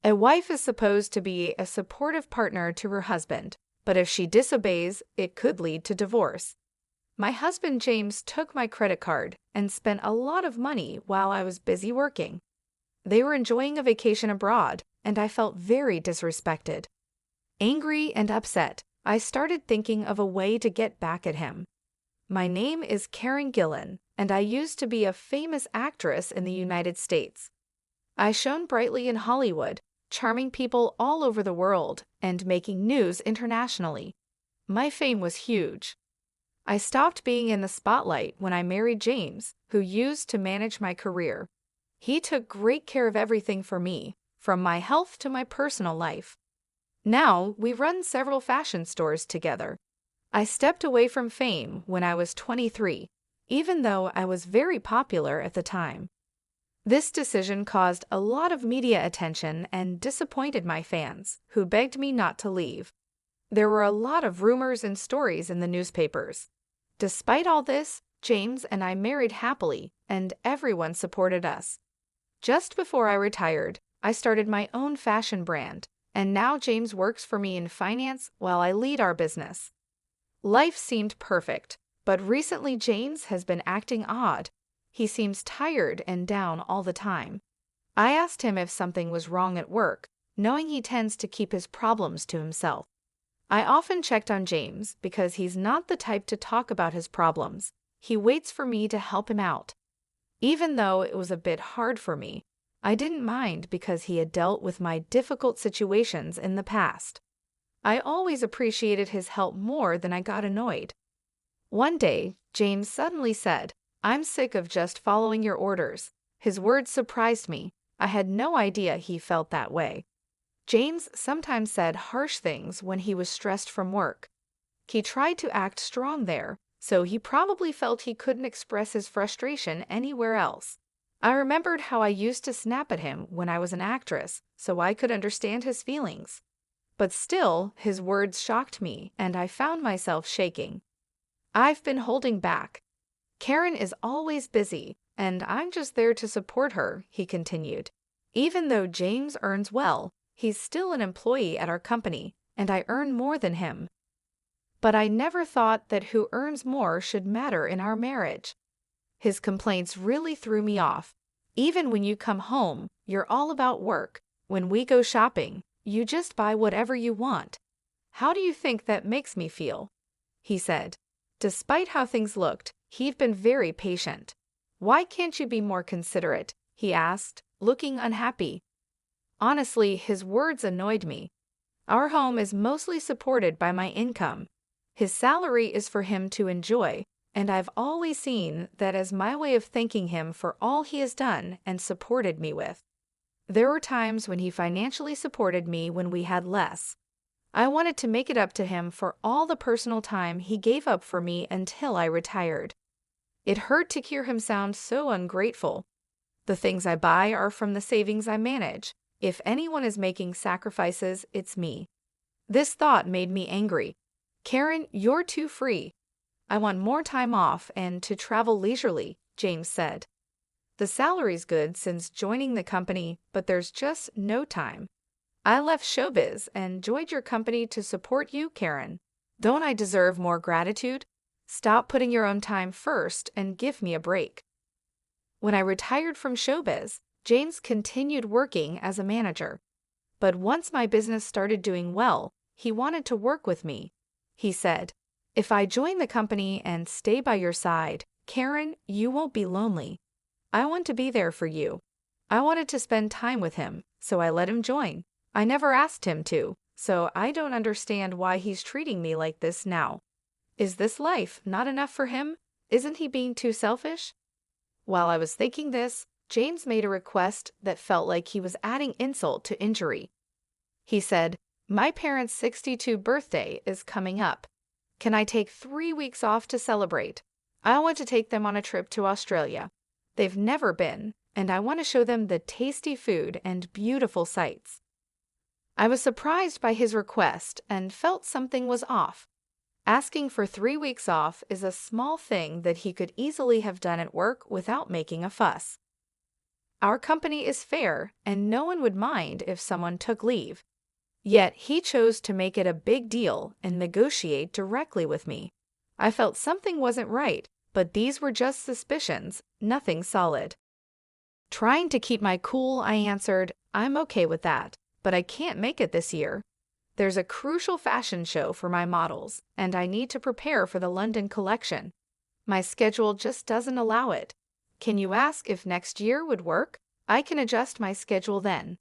A wife is supposed to be a supportive partner to her husband, but if she disobeys, it could lead to divorce. My husband James took my credit card and spent a lot of money while I was busy working. They were enjoying a vacation abroad, and I felt very disrespected. Angry and upset, I started thinking of a way to get back at him. My name is Karen Gillan, and I used to be a famous actress in the United States. I shone brightly in Hollywood, charming people all over the world and making news internationally. My fame was huge. I stopped being in the spotlight when I married James, who used to manage my career. He took great care of everything for me, from my health to my personal life. Now, we run several fashion stores together. I stepped away from fame when I was 23, even though I was very popular at the time. This decision caused a lot of media attention and disappointed my fans, who begged me not to leave. There were a lot of rumors and stories in the newspapers. Despite all this, James and I married happily, and everyone supported us. Just before I retired, I started my own fashion brand, and now James works for me in finance while I lead our business. Life seemed perfect, but recently James has been acting odd. He seems tired and down all the time. I asked him if something was wrong at work, knowing he tends to keep his problems to himself. I often checked on James because he's not the type to talk about his problems. He waits for me to help him out. Even though it was a bit hard for me, I didn't mind because he had dealt with my difficult situations in the past. I always appreciated his help more than I got annoyed. One day, James suddenly said, "I'm sick of just following your orders." His words surprised me. I had no idea he felt that way. James sometimes said harsh things when he was stressed from work. He tried to act strong there, so he probably felt he couldn't express his frustration anywhere else. I remembered how I used to snap at him when I was an actress, so I could understand his feelings. But still, his words shocked me, and I found myself shaking. I've been holding back. Karen is always busy, and I'm just there to support her, he continued. Even though James earns well, he's still an employee at our company, and I earn more than him. But I never thought that who earns more should matter in our marriage. His complaints really threw me off. Even when you come home, you're all about work. When we go shopping, you just buy whatever you want. How do you think that makes me feel? He said. Despite how things looked, he'd been very patient. Why can't you be more considerate? He asked, looking unhappy. Honestly, his words annoyed me. Our home is mostly supported by my income. His salary is for him to enjoy, and I've always seen that as my way of thanking him for all he has done and supported me with. There were times when he financially supported me when we had less. I wanted to make it up to him for all the personal time he gave up for me until I retired. It hurt to hear him sound so ungrateful. The things I buy are from the savings I manage. If anyone is making sacrifices, it's me. This thought made me angry. Karen, you're too free. I want more time off and to travel leisurely, James said. The salary's good since joining the company, but there's just no time. I left showbiz and joined your company to support you, Karen. Don't I deserve more gratitude? Stop putting your own time first and give me a break. When I retired from showbiz, James continued working as a manager. But once my business started doing well, he wanted to work with me. He said, "If I join the company and stay by your side, Karen, you won't be lonely. I want to be there for you." I wanted to spend time with him, so I let him join. I never asked him to, so I don't understand why he's treating me like this now. Is this life not enough for him? Isn't he being too selfish? While I was thinking this, James made a request that felt like he was adding insult to injury. He said, "My parents' 62th birthday is coming up. Can I take 3 weeks off to celebrate? I want to take them on a trip to Australia. They've never been, and I want to show them the tasty food and beautiful sights." I was surprised by his request and felt something was off. Asking for 3 weeks off is a small thing that he could easily have done at work without making a fuss. Our company is fair, and no one would mind if someone took leave. Yet he chose to make it a big deal and negotiate directly with me. I felt something wasn't right, but these were just suspicions, nothing solid. Trying to keep my cool, I answered, I'm okay with that, but I can't make it this year. There's a crucial fashion show for my models, and I need to prepare for the London collection. My schedule just doesn't allow it. Can you ask if next year would work? I can adjust my schedule then.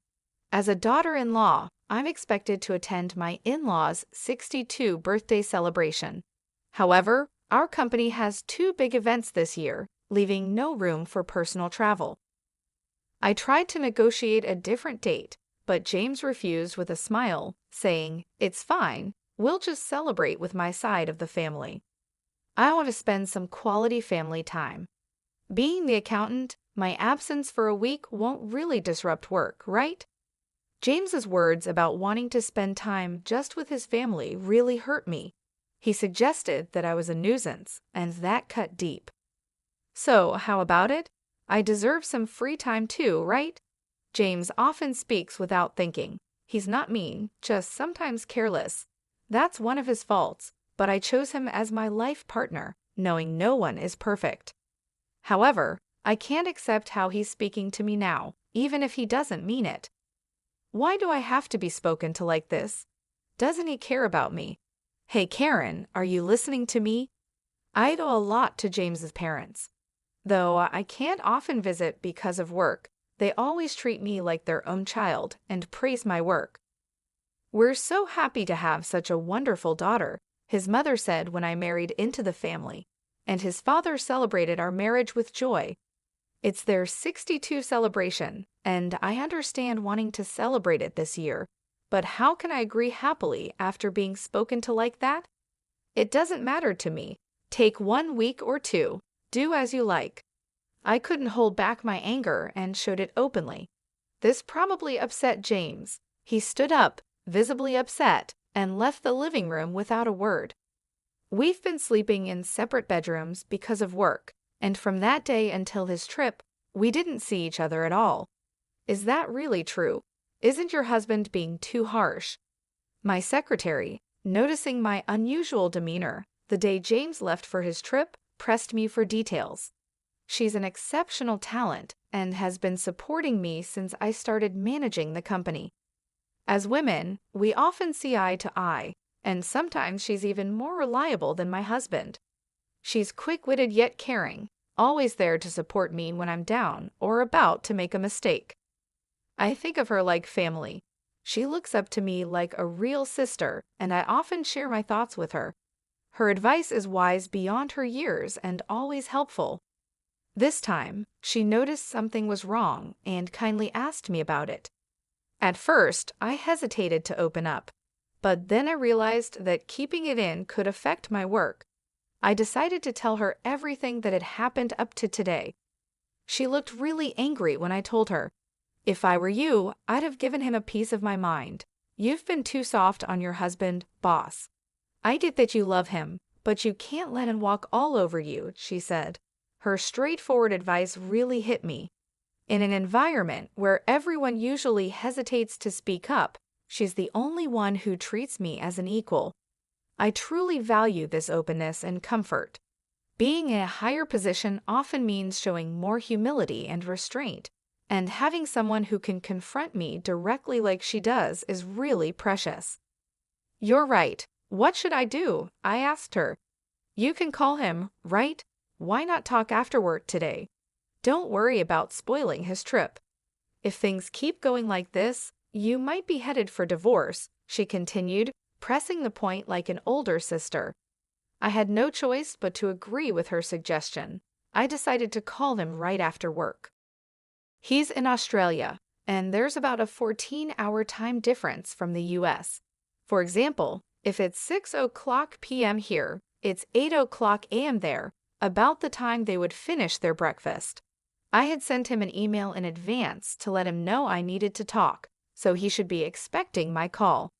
As a daughter-in-law, I'm expected to attend my in-laws' 62 birthday celebration. However, our company has 2 big events this year, leaving no room for personal travel. I tried to negotiate a different date, but James refused with a smile, saying, It's fine, we'll just celebrate with my side of the family. I want to spend some quality family time. Being the accountant, my absence for a week won't really disrupt work, right? James's words about wanting to spend time just with his family really hurt me. He suggested that I was a nuisance, and that cut deep. So, how about it? I deserve some free time too, right? James often speaks without thinking. He's not mean, just sometimes careless. That's one of his faults, but I chose him as my life partner, knowing no one is perfect. However, I can't accept how he's speaking to me now, even if he doesn't mean it. Why do I have to be spoken to like this? Doesn't he care about me? Hey Karen, are you listening to me? I owe a lot to James's parents. Though I can't often visit because of work, they always treat me like their own child and praise my work. We're so happy to have such a wonderful daughter, his mother said when I married into the family, and his father celebrated our marriage with joy. It's their 62 celebration, and I understand wanting to celebrate it this year, but how can I agree happily after being spoken to like that? It doesn't matter to me. Take 1 week or 2. Do as you like. I couldn't hold back my anger and showed it openly. This probably upset James. He stood up, visibly upset, and left the living room without a word. We've been sleeping in separate bedrooms because of work, and from that day until his trip, we didn't see each other at all. Is that really true? Isn't your husband being too harsh? My secretary, noticing my unusual demeanor the day James left for his trip, pressed me for details. She's an exceptional talent and has been supporting me since I started managing the company. As women, we often see eye to eye, and sometimes she's even more reliable than my husband. She's quick-witted yet caring, always there to support me when I'm down or about to make a mistake. I think of her like family. She looks up to me like a real sister, and I often share my thoughts with her. Her advice is wise beyond her years and always helpful. This time, she noticed something was wrong and kindly asked me about it. At first, I hesitated to open up, but then I realized that keeping it in could affect my work. I decided to tell her everything that had happened up to today. She looked really angry when I told her. If I were you, I'd have given him a piece of my mind. You've been too soft on your husband, boss. I get that you love him, but you can't let him walk all over you, she said. Her straightforward advice really hit me. In an environment where everyone usually hesitates to speak up, she's the only one who treats me as an equal. I truly value this openness and comfort. Being in a higher position often means showing more humility and restraint, and having someone who can confront me directly like she does is really precious. You're right. What should I do? I asked her. You can call him, right? Why not talk afterward today? Don't worry about spoiling his trip. If things keep going like this, you might be headed for divorce, she continued, pressing the point like an older sister. I had no choice but to agree with her suggestion. I decided to call him right after work. He's in Australia, and there's about a 14-hour time difference from the US. For example, if it's 6:00 p.m. here, it's 8:00 a.m. there, about the time they would finish their breakfast. I had sent him an email in advance to let him know I needed to talk, so he should be expecting my call.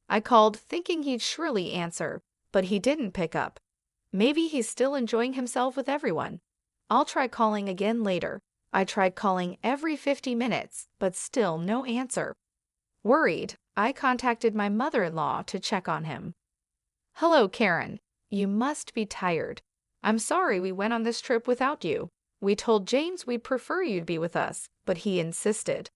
I called thinking he'd surely answer, but he didn't pick up. Maybe he's still enjoying himself with everyone. I'll try calling again later. I tried calling every 50 minutes, but still no answer. Worried, I contacted my mother-in-law to check on him. "Hello, Karen. You must be tired. I'm sorry we went on this trip without you. We told James we'd prefer you'd be with us, but he insisted."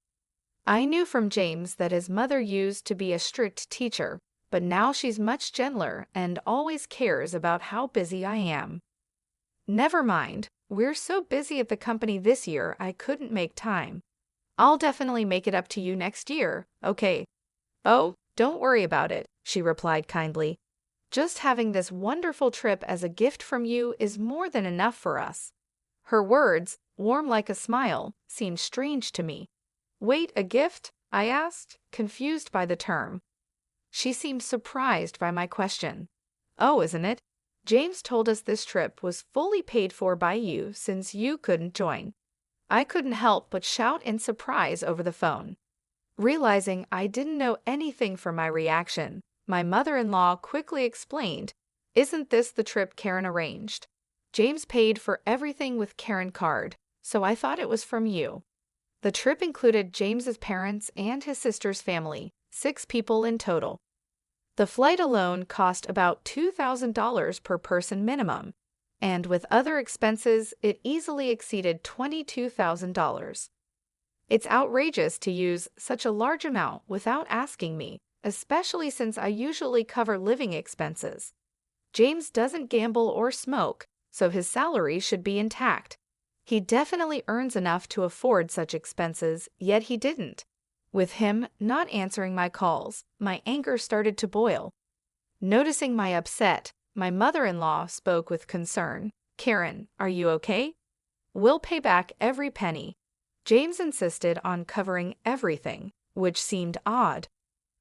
I knew from James that his mother used to be a strict teacher, but now she's much gentler and always cares about how busy I am. "Never mind. We're so busy at the company this year I couldn't make time. I'll definitely make it up to you next year, okay?" "Oh, don't worry about it," she replied kindly. "Just having this wonderful trip as a gift from you is more than enough for us." Her words, warm like a smile, seemed strange to me. "Wait, a gift?" I asked, confused by the term. She seemed surprised by my question. "Oh, isn't it? James told us this trip was fully paid for by you since you couldn't join." I couldn't help but shout in surprise over the phone. Realizing I didn't know anything from my reaction, my mother-in-law quickly explained, "Isn't this the trip Karen arranged? James paid for everything with Karen card, so I thought it was from you." The trip included James's parents and his sister's family, 6 people in total. The flight alone cost about $2,000 per person minimum, and with other expenses, it easily exceeded $22,000. It's outrageous to use such a large amount without asking me, especially since I usually cover living expenses. James doesn't gamble or smoke, so his salary should be intact. He definitely earns enough to afford such expenses, yet he didn't. With him not answering my calls, my anger started to boil. Noticing my upset, my mother-in-law spoke with concern. "Karen, are you okay? We'll pay back every penny." James insisted on covering everything, which seemed odd.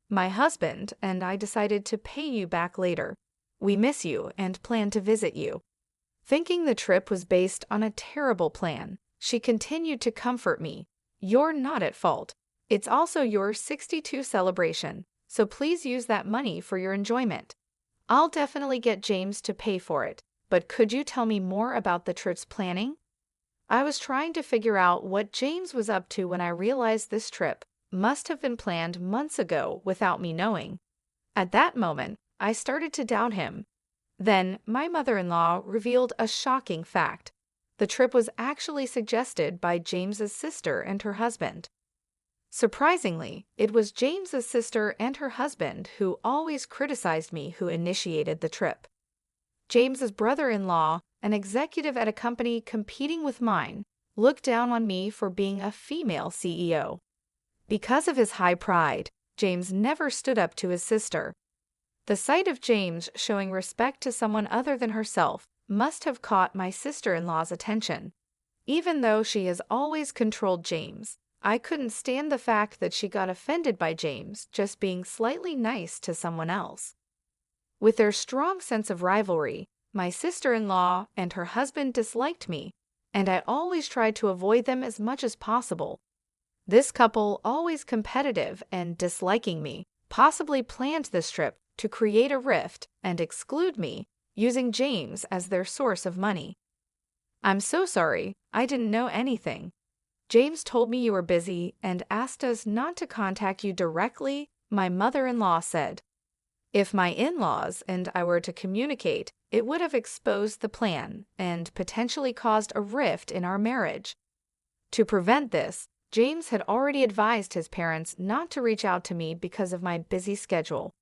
"My husband and I decided to pay you back later. We miss you and plan to visit you." Thinking the trip was based on a terrible plan, she continued to comfort me. "You're not at fault. It's also your 62 celebration, so please use that money for your enjoyment. I'll definitely get James to pay for it, but could you tell me more about the trip's planning?" I was trying to figure out what James was up to when I realized this trip must have been planned months ago without me knowing. At that moment, I started to doubt him. Then, my mother-in-law revealed a shocking fact. The trip was actually suggested by James's sister and her husband. Surprisingly, it was James's sister and her husband who always criticized me who initiated the trip. James's brother-in-law, an executive at a company competing with mine, looked down on me for being a female CEO. Because of his high pride, James never stood up to his sister. The sight of James showing respect to someone other than herself must have caught my sister-in-law's attention. Even though she has always controlled James, I couldn't stand the fact that she got offended by James just being slightly nice to someone else. With their strong sense of rivalry, my sister-in-law and her husband disliked me, and I always tried to avoid them as much as possible. This couple, always competitive and disliking me, possibly planned this trip to create a rift and exclude me, using James as their source of money. "I'm so sorry, I didn't know anything. James told me you were busy and asked us not to contact you directly," my mother-in-law said. If my in-laws and I were to communicate, it would have exposed the plan and potentially caused a rift in our marriage. To prevent this, James had already advised his parents not to reach out to me because of my busy schedule.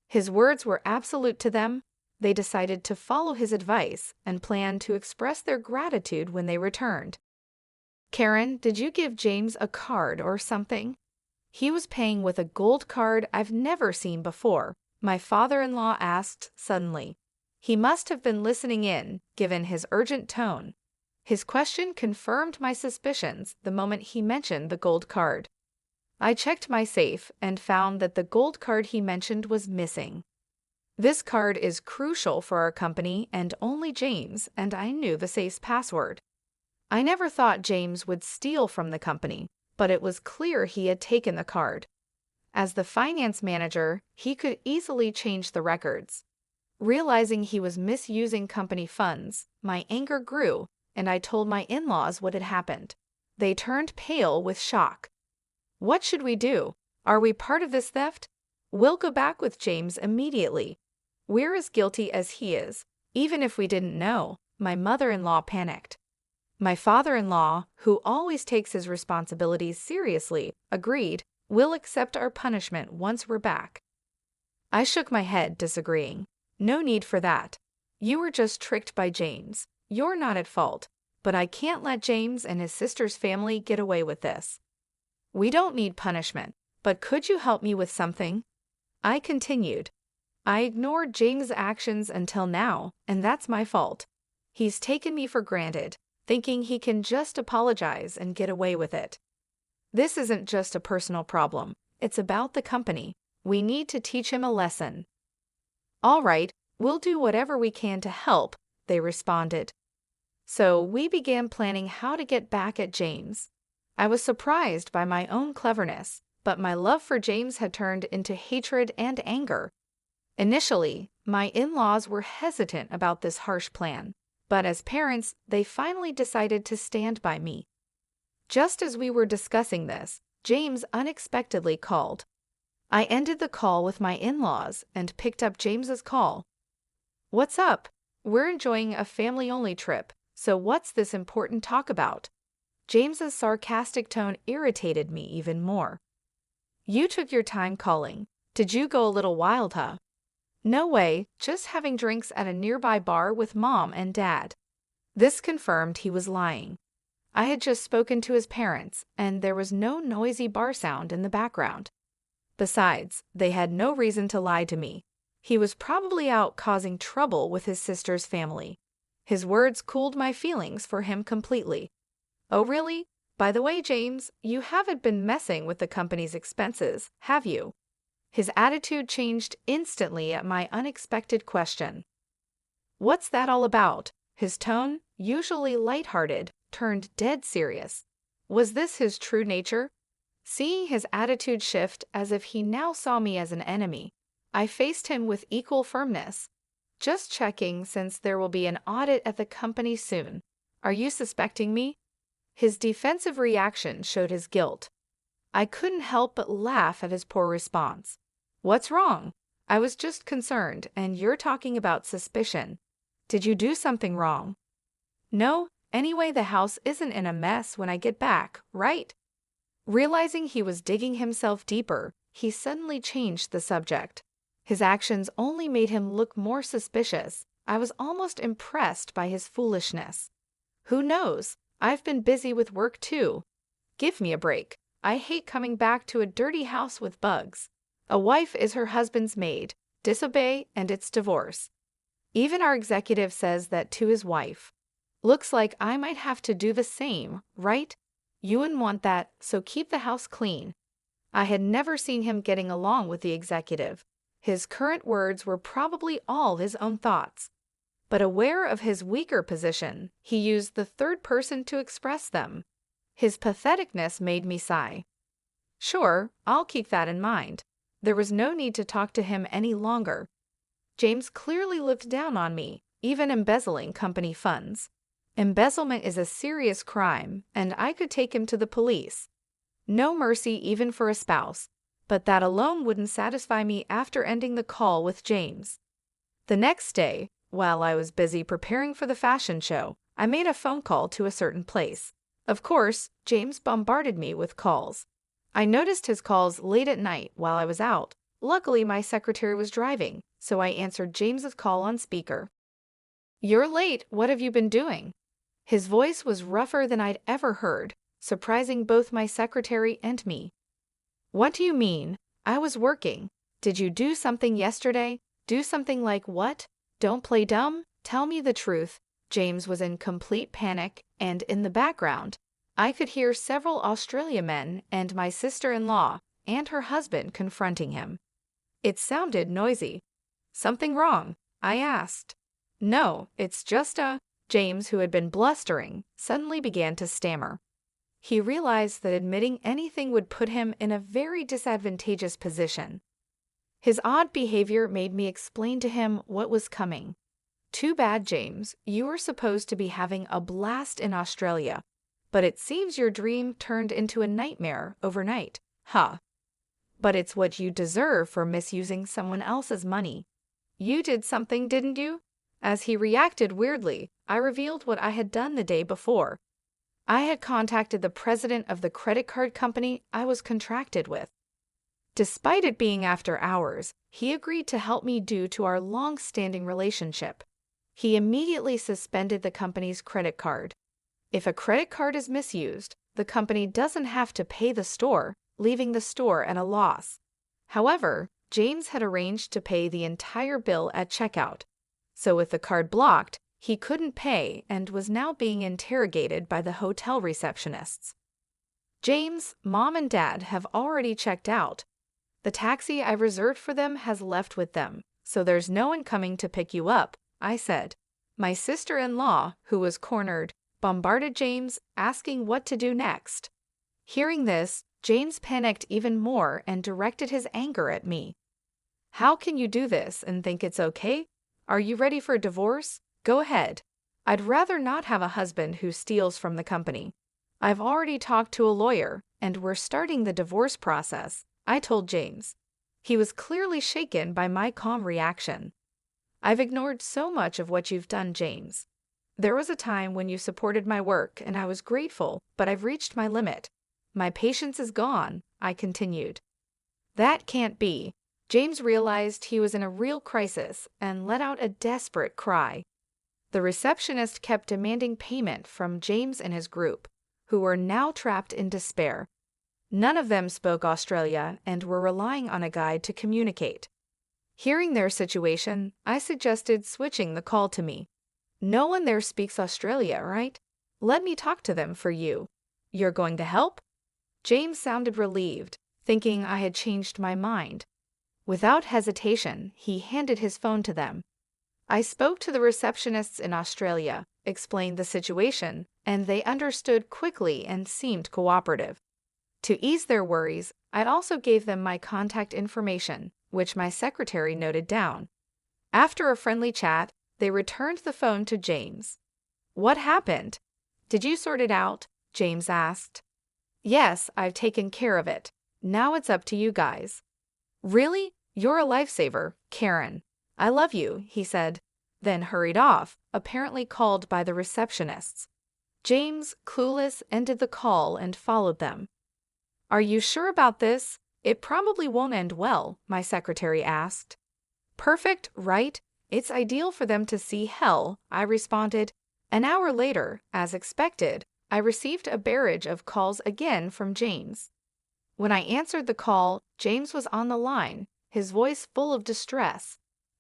His words were absolute to them. They decided to follow his advice and planned to express their gratitude when they returned. "Karen, did you give James a card or something?" "He was paying with a gold card I've never seen before," my father-in-law asked suddenly. He must have been listening in, given his urgent tone. His question confirmed my suspicions the moment he mentioned the gold card. I checked my safe and found that the gold card he mentioned was missing. This card is crucial for our company and only James, and I knew the safe's password. I never thought James would steal from the company, but it was clear he had taken the card. As the finance manager, he could easily change the records. Realizing he was misusing company funds, my anger grew, and I told my in-laws what had happened. They turned pale with shock. What should we do? Are we part of this theft? We'll go back with James immediately. We're as guilty as he is, even if we didn't know. My mother-in-law panicked. My father-in-law, who always takes his responsibilities seriously, agreed. We'll accept our punishment once we're back. I shook my head, disagreeing. No need for that. You were just tricked by James. You're not at fault. But I can't let James and his sister's family get away with this. We don't need punishment, but could you help me with something? I continued. I ignored James' actions until now, and that's my fault. He's taken me for granted, thinking he can just apologize and get away with it. This isn't just a personal problem. It's about the company. We need to teach him a lesson. All right, we'll do whatever we can to help, they responded. So we began planning how to get back at James. I was surprised by my own cleverness, but my love for James had turned into hatred and anger. Initially, my in-laws were hesitant about this harsh plan, but as parents, they finally decided to stand by me. Just as we were discussing this, James unexpectedly called. I ended the call with my in-laws and picked up James's call. What's up? We're enjoying a family-only trip, so what's this important talk about? James's sarcastic tone irritated me even more. You took your time calling. Did you go a little wild, huh? No way, just having drinks at a nearby bar with Mom and Dad. This confirmed he was lying. I had just spoken to his parents, and there was no noisy bar sound in the background. Besides, they had no reason to lie to me. He was probably out causing trouble with his sister's family. His words cooled my feelings for him completely. Oh really? By the way, James, you haven't been messing with the company's expenses, have you? His attitude changed instantly at my unexpected question. What's that all about? His tone, usually lighthearted, turned dead serious. Was this his true nature? Seeing his attitude shift as if he now saw me as an enemy, I faced him with equal firmness. Just checking, since there will be an audit at the company soon. Are you suspecting me? His defensive reaction showed his guilt. I couldn't help but laugh at his poor response. What's wrong? I was just concerned, and you're talking about suspicion. Did you do something wrong? No, anyway, the house isn't in a mess when I get back, right? Realizing he was digging himself deeper, he suddenly changed the subject. His actions only made him look more suspicious. I was almost impressed by his foolishness. Who knows? I've been busy with work too. Give me a break. I hate coming back to a dirty house with bugs. A wife is her husband's maid. Disobey and it's divorce. Even our executive says that to his wife. Looks like I might have to do the same, right? You wouldn't want that, so keep the house clean. I had never seen him getting along with the executive. His current words were probably all his own thoughts. But aware of his weaker position, he used the third person to express them. His patheticness made me sigh. Sure, I'll keep that in mind. There was no need to talk to him any longer. James clearly looked down on me, even embezzling company funds. Embezzlement is a serious crime, and I could take him to the police. No mercy even for a spouse, but that alone wouldn't satisfy me after ending the call with James. The next day, while I was busy preparing for the fashion show, I made a phone call to a certain place. Of course, James bombarded me with calls. I noticed his calls late at night while I was out. Luckily, my secretary was driving, so I answered James's call on speaker. You're late. What have you been doing? His voice was rougher than I'd ever heard, surprising both my secretary and me. What do you mean? I was working. Did you do something yesterday? Do something like what? Don't play dumb. Tell me the truth. James was in complete panic, and in the background, I could hear several Australia men and my sister-in-law and her husband confronting him. It sounded noisy. Something wrong? I asked. No, it's just James, who had been blustering, suddenly began to stammer. He realized that admitting anything would put him in a very disadvantageous position. His odd behavior made me explain to him what was coming. Too bad, James. You were supposed to be having a blast in Australia. But it seems your dream turned into a nightmare overnight. Huh. But it's what you deserve for misusing someone else's money. You did something, didn't you? As he reacted weirdly, I revealed what I had done the day before. I had contacted the president of the credit card company I was contracted with. Despite it being after hours, he agreed to help me due to our long-standing relationship. He immediately suspended the company's credit card. If a credit card is misused, the company doesn't have to pay the store, leaving the store at a loss. However, James had arranged to pay the entire bill at checkout. So with the card blocked, he couldn't pay and was now being interrogated by the hotel receptionists. James, Mom and Dad have already checked out. The taxi I reserved for them has left with them, so there's no one coming to pick you up, I said. My sister-in-law, who was cornered, bombarded James, asking what to do next. Hearing this, James panicked even more and directed his anger at me. How can you do this and think it's okay? Are you ready for a divorce? Go ahead. I'd rather not have a husband who steals from the company. I've already talked to a lawyer, and we're starting the divorce process, I told James. He was clearly shaken by my calm reaction. I've ignored so much of what you've done, James. There was a time when you supported my work, and I was grateful, but I've reached my limit. My patience is gone, I continued. That can't be. James realized he was in a real crisis and let out a desperate cry. The receptionist kept demanding payment from James and his group, who were now trapped in despair. None of them spoke Australia and were relying on a guide to communicate. Hearing their situation, I suggested switching the call to me. No one there speaks Australia, right? Let me talk to them for you. You're going to help? James sounded relieved, thinking I had changed my mind. Without hesitation, he handed his phone to them. I spoke to the receptionists in Australia, explained the situation, and they understood quickly and seemed cooperative. To ease their worries, I also gave them my contact information, which my secretary noted down. After a friendly chat, they returned the phone to James. What happened? Did you sort it out? James asked. Yes, I've taken care of it. Now it's up to you guys. Really? You're a lifesaver, Karen. I love you, he said, then hurried off, apparently called by the receptionists. James, clueless, ended the call and followed them. Are you sure about this? It probably won't end well, my secretary asked. Perfect, right? It's ideal for them to see hell, I responded. An hour later, as expected, I received a barrage of calls again from James. When I answered the call, James was on the line, his voice full of distress.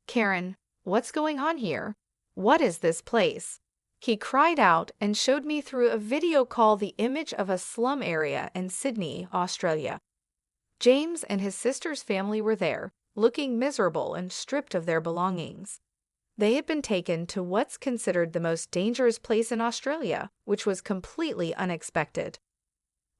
Karen, what's going on here? What is this place? He cried out and showed me through a video call the image of a slum area in Sydney, Australia. James and his sister's family were there, looking miserable and stripped of their belongings. They had been taken to what's considered the most dangerous place in Australia, which was completely unexpected.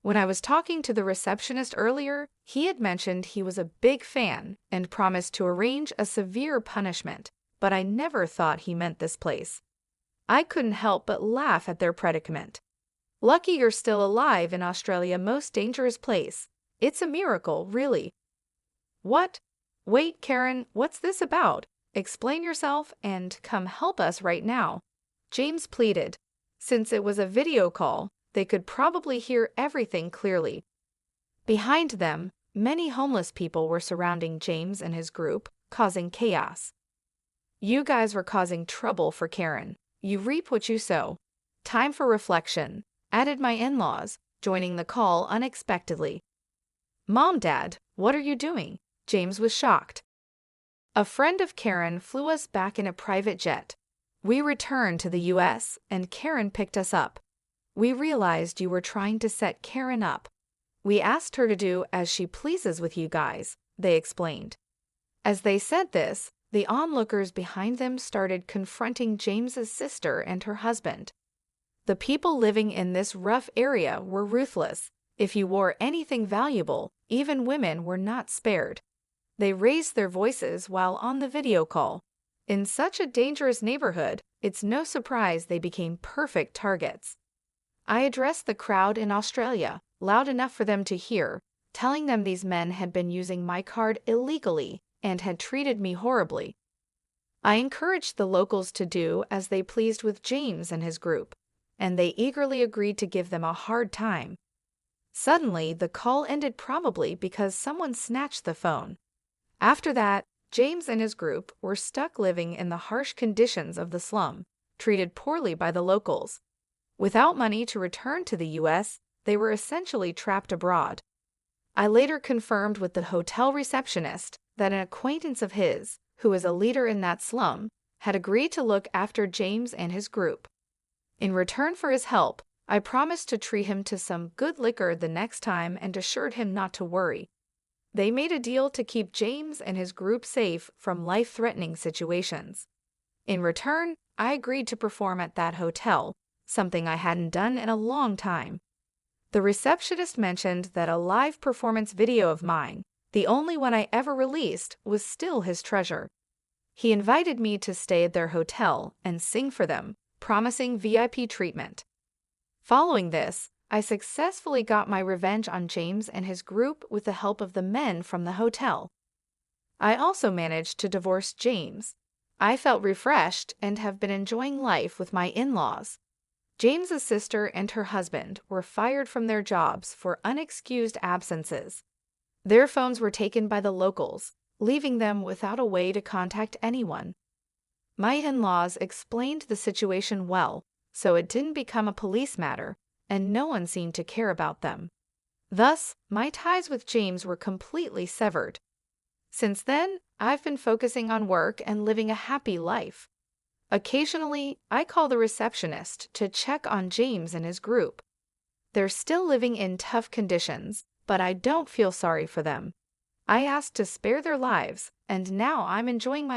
When I was talking to the receptionist earlier, he had mentioned he was a big fan and promised to arrange a severe punishment, but I never thought he meant this place. I couldn't help but laugh at their predicament. Lucky you're still alive in Australia's most dangerous place. It's a miracle, really. What? Wait, Karen, what's this about? Explain yourself and come help us right now, James pleaded. Since it was a video call, they could probably hear everything clearly. Behind them, many homeless people were surrounding James and his group, causing chaos. You guys were causing trouble for Karen. You reap what you sow. Time for reflection, added my in-laws, joining the call unexpectedly. Mom, Dad, what are you doing? James was shocked. A friend of Karen flew us back in a private jet. We returned to the U.S., and Karen picked us up. We realized you were trying to set Karen up. We asked her to do as she pleases with you guys, they explained. As they said this, the onlookers behind them started confronting James's sister and her husband. The people living in this rough area were ruthless. If you wore anything valuable, even women were not spared. They raised their voices while on the video call. In such a dangerous neighborhood, it's no surprise they became perfect targets. I addressed the crowd in Australia, loud enough for them to hear, telling them these men had been using my card illegally and had treated me horribly. I encouraged the locals to do as they pleased with James and his group, and they eagerly agreed to give them a hard time. Suddenly, the call ended, probably because someone snatched the phone. After that, James and his group were stuck living in the harsh conditions of the slum, treated poorly by the locals. Without money to return to the U.S., they were essentially trapped abroad. I later confirmed with the hotel receptionist that an acquaintance of his, who is a leader in that slum, had agreed to look after James and his group. In return for his help, I promised to treat him to some good liquor the next time and assured him not to worry. They made a deal to keep James and his group safe from life-threatening situations. In return, I agreed to perform at that hotel, something I hadn't done in a long time. The receptionist mentioned that a live performance video of mine, the only one I ever released, was still his treasure. He invited me to stay at their hotel and sing for them, promising VIP treatment. Following this, I successfully got my revenge on James and his group with the help of the men from the hotel. I also managed to divorce James. I felt refreshed and have been enjoying life with my in-laws. James's sister and her husband were fired from their jobs for unexcused absences. Their phones were taken by the locals, leaving them without a way to contact anyone. My in-laws explained the situation well, so it didn't become a police matter, and no one seemed to care about them. Thus, my ties with James were completely severed. Since then, I've been focusing on work and living a happy life. Occasionally, I call the receptionist to check on James and his group. They're still living in tough conditions, but I don't feel sorry for them. I asked to spare their lives, and now I'm enjoying my